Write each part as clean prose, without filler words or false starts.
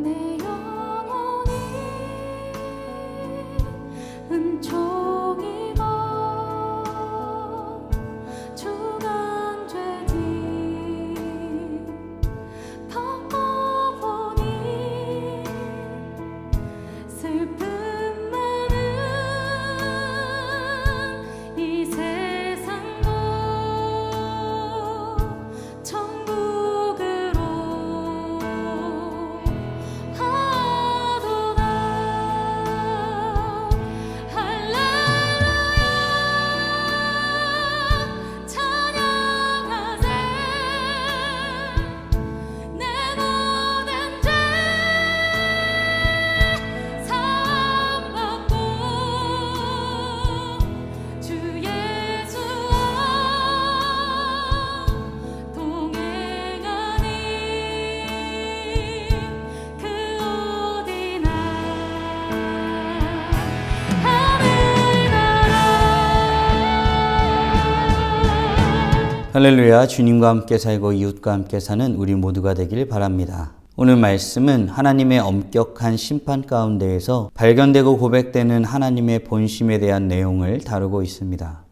내 영혼이 은총이고 주간죄지 벗어보니 슬픔 많은 이 세상도 천국으로 하도다. 할렐루야 찬양하세. 내 모든 죄 사함받고 주 예수와 동행하니 그 어디나 하늘나라. 할렐루야. 주님과 함께 살고 이웃과 함께 사는 우리 모두가 되길 바랍니다. 오늘 말씀은 하나님의 엄격한 심판 가운데에서 발견되고 고백되는 하나님의 본심에 대한 내용을 다루고 있습니다.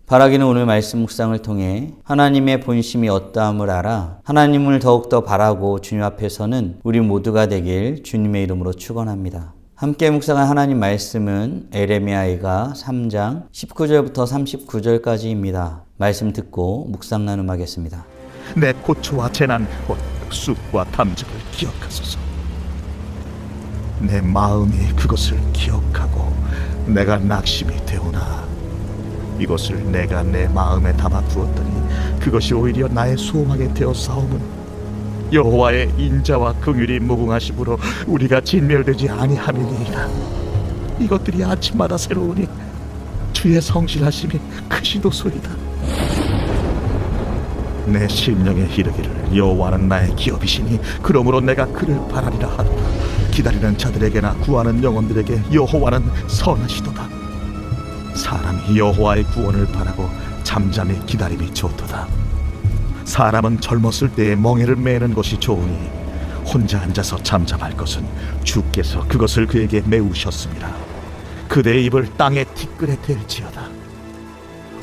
바라기는 오늘 말씀 묵상을 통해 하나님의 본심이 어떠함을 알아 하나님을 더욱더 바라고 주님 앞에 서는 우리 모두가 되길 주님의 이름으로 축원합니다. 함께 묵상한 하나님 말씀은 에레미야가 3장 19절부터 39절까지입니다. 말씀 듣고 묵상 나눔하겠습니다. 내 고초와 재난 곧 쑥과 탐증을 기억하소서. 내 마음이 그것을 기억하고 내가 낙심이 되오나 이것을 내가 내 마음에 담아 두었더니 그것이 오히려 나의 소망이 되어 싸움은 여호와의 인자와 긍휼이 무궁하심으로 우리가 진멸되지 아니함이니이다. 이것들이 아침마다 새로우니 주의 성실하심이 크시도소이다. 내 심령에 이르기를 여호와는 나의 기업이시니 그러므로 내가 그를 바라리라 하도다. 기다리는 자들에게나 구하는 영혼들에게 여호와는 선하시도다. 사람이 여호와의 구원을 바라고 잠잠히 기다림이 좋도다. 사람은 젊었을 때에 멍에를 매는 것이 좋으니 혼자 앉아서 잠잠할 것은 주께서 그것을 그에게 메우셨습니다. 그대의 입을 땅에 티끌에 댈지어다.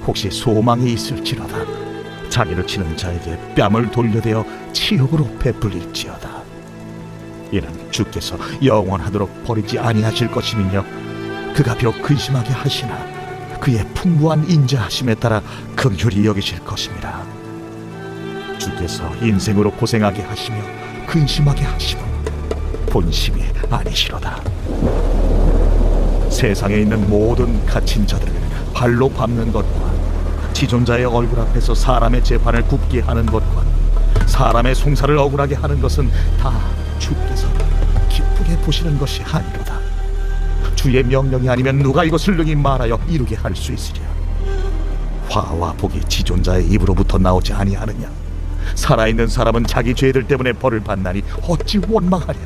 혹시 소망이 있을지로다 자기를 치는 자에게 뺨을 돌려대어 치욕으로 베풀릴지어다. 이는 주께서 영원하도록 버리지 아니하실 것이며 그가 비록 근심하게 하시나 그의 풍부한 인자하심에 따라 긍휼히 여기실 것입니다. 주께서 인생으로 고생하게 하시며 근심하게 하심은 본심이 아니시로다. 세상에 있는 모든 갇힌 자들을 발로 밟는 것과 지존자의 얼굴 앞에서 사람의 재판을 굽게 하는 것과 사람의 송사를 억울하게 하는 것은 다 주께서 기쁘게 보시는 것이 아니로다. 주의 명령이 아니면 누가 이것을 능히 말하여 이루게 할 수 있으랴. 화와 복이 지존자의 입으로부터 나오지 아니하느냐. 살아있는 사람은 자기 죄들 때문에 벌을 받나니 어찌 원망하랴.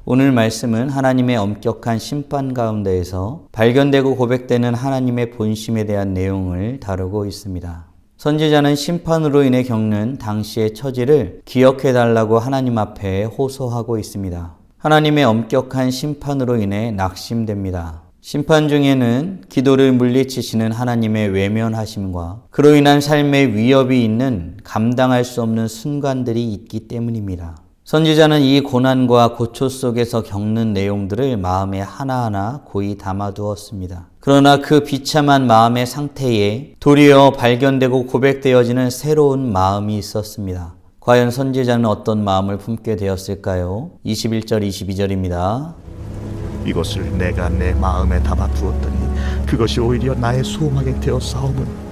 오늘 말씀은 하나님의 엄격한 심판 가운데에서 발견되고 고백되는 하나님의 본심에 대한 내용을 다루고 있습니다. 선지자는 심판으로 인해 겪는 당시의 처지를 기억해달라고 하나님 앞에 호소하고 있습니다. 하나님의 엄격한 심판으로 인해 낙심됩니다. 심판 중에는 기도를 물리치시는 하나님의 외면하심과 그로 인한 삶의 위협이 있는 감당할 수 없는 순간들이 있기 때문입니다. 선지자는 이 고난과 고초 속에서 겪는 내용들을 마음에 하나하나 고이 담아두었습니다. 그러나 그 비참한 마음의 상태에 도리어 발견되고 고백되어지는 새로운 마음이 있었습니다. 과연 선지자는 어떤 마음을 품게 되었을까요? 21절, 22절입니다. 이것을 내가 내 마음에 담아 두었더니 그것이 오히려 나의 소망이 되어 싸움은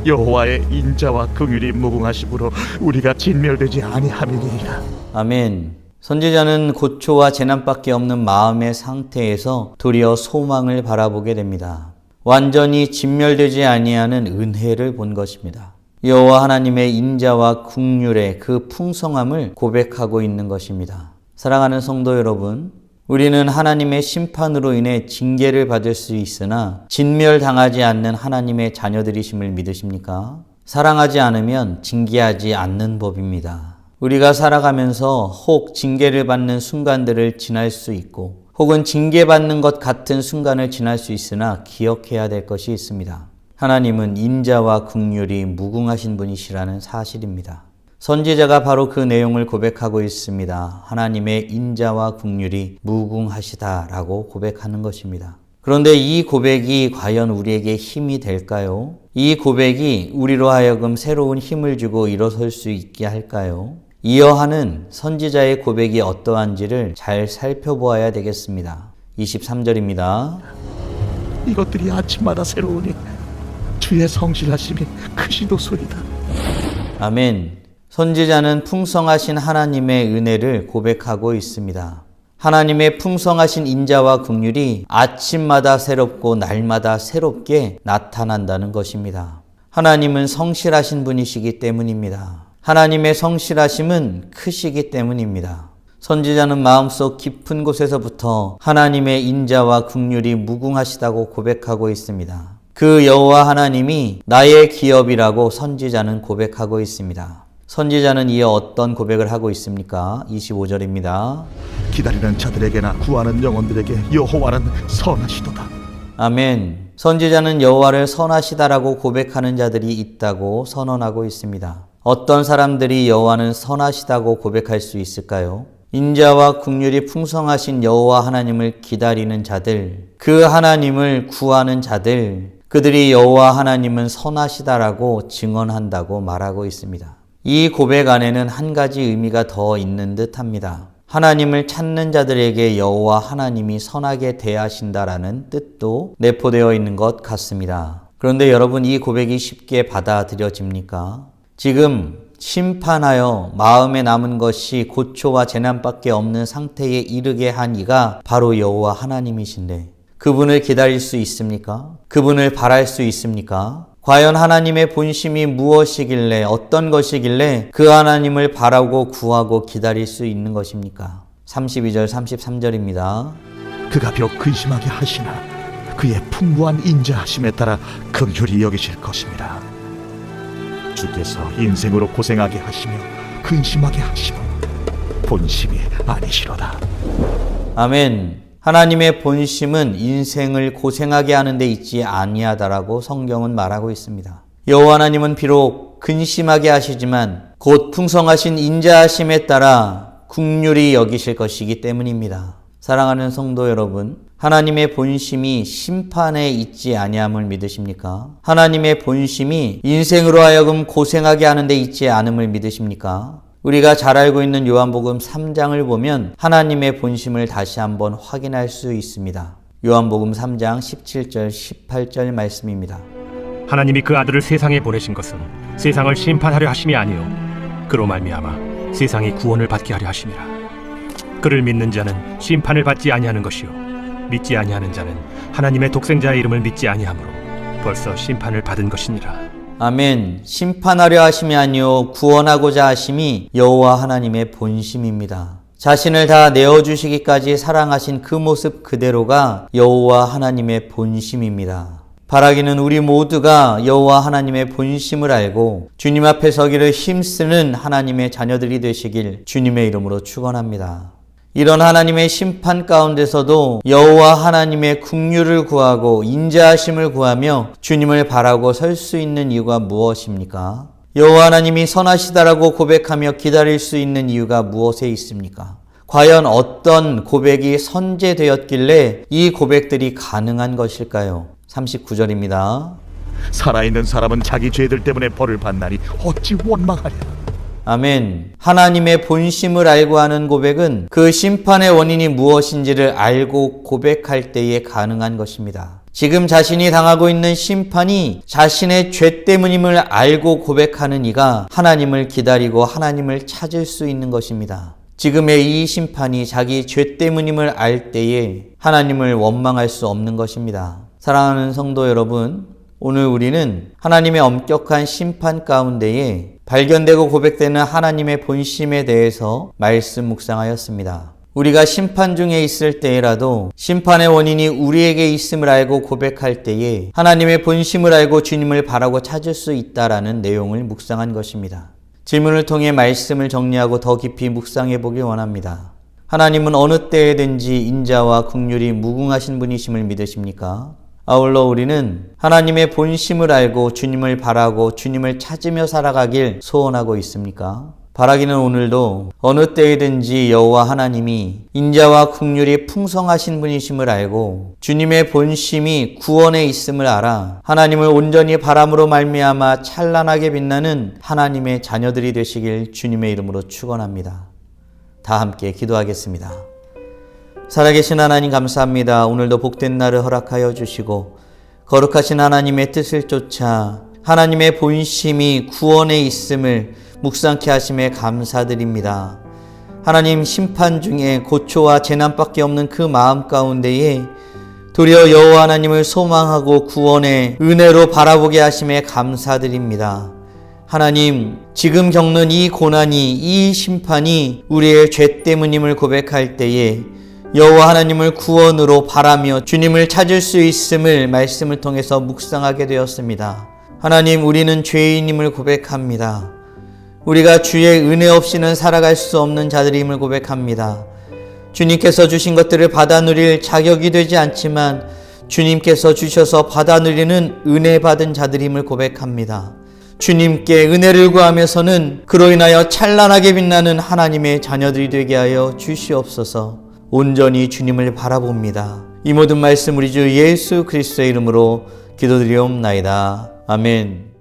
여호와의 인자와 긍휼이 무궁하심으로 우리가 진멸되지 아니함이니이다. 아멘. 선지자는 고초와 재난밖에 없는 마음의 상태에서 도리어 소망을 바라보게 됩니다. 완전히 진멸되지 아니하는 은혜를 본 것입니다. 여호와 하나님의 인자와 긍휼의 그 풍성함을 고백하고 있는 것입니다. 사랑하는 성도 여러분, 우리는 하나님의 심판으로 인해 징계를 받을 수 있으나 진멸당하지 않는 하나님의 자녀들이심을 믿으십니까? 사랑하지 않으면 징계하지 않는 법입니다. 우리가 살아가면서 혹 징계를 받는 순간들을 지날 수 있고 혹은 징계받는 것 같은 순간을 지날 수 있으나 기억해야 될 것이 있습니다. 하나님은 인자와 긍휼이 무궁하신 분이시라는 사실입니다. 선지자가 바로 그 내용을 고백하고 있습니다. 하나님의 인자와 긍휼이 무궁하시다라고 고백하는 것입니다. 그런데 이 고백이 과연 우리에게 힘이 될까요? 이 고백이 우리로 하여금 새로운 힘을 주고 일어설 수 있게 할까요? 이어 하는 선지자의 고백이 어떠한지를 잘 살펴보아야 되겠습니다. 23절입니다. 이것들이 아침마다 새로우니 주의 성실하심이 크시도소이다. 아멘. 선지자는 풍성하신 하나님의 은혜를 고백하고 있습니다. 하나님의 풍성하신 인자와 긍휼이 아침마다 새롭고 날마다 새롭게 나타난다는 것입니다. 하나님은 성실하신 분이시기 때문입니다. 하나님의 성실하심은 크시기 때문입니다. 선지자는 마음속 깊은 곳에서부터 하나님의 인자와 긍휼이 무궁하시다고 고백하고 있습니다. 그 여호와 하나님이 나의 기업이라고 선지자는 고백하고 있습니다. 선지자는 이어 어떤 고백을 하고 있습니까? 25절입니다. 기다리는 자들에게나 구하는 영혼들에게 여호와는 선하시도다. 아멘. 선지자는 여호와를 선하시다라고 고백하는 자들이 있다고 선언하고 있습니다. 어떤 사람들이 여호와는 선하시다고 고백할 수 있을까요? 인자와 긍휼이 풍성하신 여호와 하나님을 기다리는 자들, 그 하나님을 구하는 자들, 그들이 여호와 하나님은 선하시다라고 증언한다고 말하고 있습니다. 이 고백 안에는 한 가지 의미가 더 있는 듯합니다. 하나님을 찾는 자들에게 여호와 하나님이 선하게 대하신다라는 뜻도 내포되어 있는 것 같습니다. 그런데 여러분, 이 고백이 쉽게 받아들여집니까? 지금 심판하여 마음에 남은 것이 고초와 재난밖에 없는 상태에 이르게 한 이가 바로 여호와 하나님이신데 그분을 기다릴 수 있습니까? 그분을 바랄 수 있습니까? 과연 하나님의 본심이 무엇이길래, 어떤 것이길래 그 하나님을 바라고 구하고 기다릴 수 있는 것입니까? 32절 33절입니다. 그가 비록 근심하게 하시나 그의 풍부한 인자하심에 따라 긍휼히 여기실 것입니다. 주께서 인생으로 고생하게 하시며 근심하게 하시고 본심이 아니시로다. 아멘. 하나님의 본심은 인생을 고생하게 하는 데 있지 아니하다라고 성경은 말하고 있습니다. 여호와 하나님은 비록 근심하게 하시지만 곧 풍성하신 인자하심에 따라 긍휼히 여기실 것이기 때문입니다. 사랑하는 성도 여러분, 하나님의 본심이 심판에 있지 아니함을 믿으십니까? 하나님의 본심이 인생으로 하여금 고생하게 하는 데 있지 않음을 믿으십니까? 우리가 잘 알고 있는 요한복음 3장을 보면 하나님의 본심을 다시 한번 확인할 수 있습니다. 요한복음 3장 17절 18절 말씀입니다. 하나님이 그 아들을 세상에 보내신 것은 세상을 심판하려 하심이 아니요 그로 말미암아 세상이 구원을 받게 하려 하심이라. 그를 믿는 자는 심판을 받지 아니하는 것이요 믿지 아니하는 자는 하나님의 독생자의 이름을 믿지 아니하므로 벌써 심판을 받은 것이니라. 아멘. 심판하려 하심이 아니요 구원하고자 하심이 여호와 하나님의 본심입니다. 자신을 다 내어주시기까지 사랑하신 그 모습 그대로가 여호와 하나님의 본심입니다. 바라기는 우리 모두가 여호와 하나님의 본심을 알고 주님 앞에 서기를 힘쓰는 하나님의 자녀들이 되시길 주님의 이름으로 축원합니다. 이런 하나님의 심판 가운데서도 여호와 하나님의 긍휼을 구하고 인자하심을 구하며 주님을 바라고 설 수 있는 이유가 무엇입니까? 여호와 하나님이 선하시다라고 고백하며 기다릴 수 있는 이유가 무엇에 있습니까? 과연 어떤 고백이 선제되었길래 이 고백들이 가능한 것일까요? 39절입니다. 살아있는 사람은 자기 죄들 때문에 벌을 받나니 어찌 원망하랴. 아멘. 하나님의 본심을 알고 하는 고백은 그 심판의 원인이 무엇인지를 알고 고백할 때에 가능한 것입니다. 지금 자신이 당하고 있는 심판이 자신의 죄 때문임을 알고 고백하는 이가 하나님을 기다리고 하나님을 찾을 수 있는 것입니다. 지금의 이 심판이 자기 죄 때문임을 알 때에 하나님을 원망할 수 없는 것입니다. 사랑하는 성도 여러분, 오늘 우리는 하나님의 엄격한 심판 가운데에 발견되고 고백되는 하나님의 본심에 대해서 말씀 묵상하였습니다. 우리가 심판 중에 있을 때라도 심판의 원인이 우리에게 있음을 알고 고백할 때에 하나님의 본심을 알고 주님을 바라고 찾을 수 있다라는 내용을 묵상한 것입니다. 질문을 통해 말씀을 정리하고 더 깊이 묵상해 보길 원합니다. 하나님은 어느 때에든지 인자와 긍휼이 무궁하신 분이심을 믿으십니까? 아울러 우리는 하나님의 본심을 알고 주님을 바라고 주님을 찾으며 살아가길 소원하고 있습니까? 바라기는 오늘도 어느 때이든지 여호와 하나님이 인자와 긍휼이 풍성하신 분이심을 알고 주님의 본심이 구원에 있음을 알아 하나님을 온전히 바람으로 말미암아 찬란하게 빛나는 하나님의 자녀들이 되시길 주님의 이름으로 축원합니다. 다 함께 기도하겠습니다. 살아계신 하나님 감사합니다. 오늘도 복된 날을 허락하여 주시고 거룩하신 하나님의 뜻을 쫓아 하나님의 본심이 구원에 있음을 묵상케 하심에 감사드립니다. 하나님 심판 중에 고초와 재난밖에 없는 그 마음 가운데에 도리어 여호와 하나님을 소망하고 구원의 은혜로 바라보게 하심에 감사드립니다. 하나님, 지금 겪는 이 고난이, 이 심판이 우리의 죄 때문임을 고백할 때에 여호와 하나님을 구원으로 바라며 주님을 찾을 수 있음을 말씀을 통해서 묵상하게 되었습니다. 하나님, 우리는 죄인임을 고백합니다. 우리가 주의 은혜 없이는 살아갈 수 없는 자들임을 고백합니다. 주님께서 주신 것들을 받아 누릴 자격이 되지 않지만 주님께서 주셔서 받아 누리는 은혜 받은 자들임을 고백합니다. 주님께 은혜를 구하면서는 그로 인하여 찬란하게 빛나는 하나님의 자녀들이 되게 하여 주시옵소서. 온전히 주님을 바라봅니다. 이 모든 말씀 우리 주 예수 그리스도의 이름으로 기도드리옵나이다. 아멘.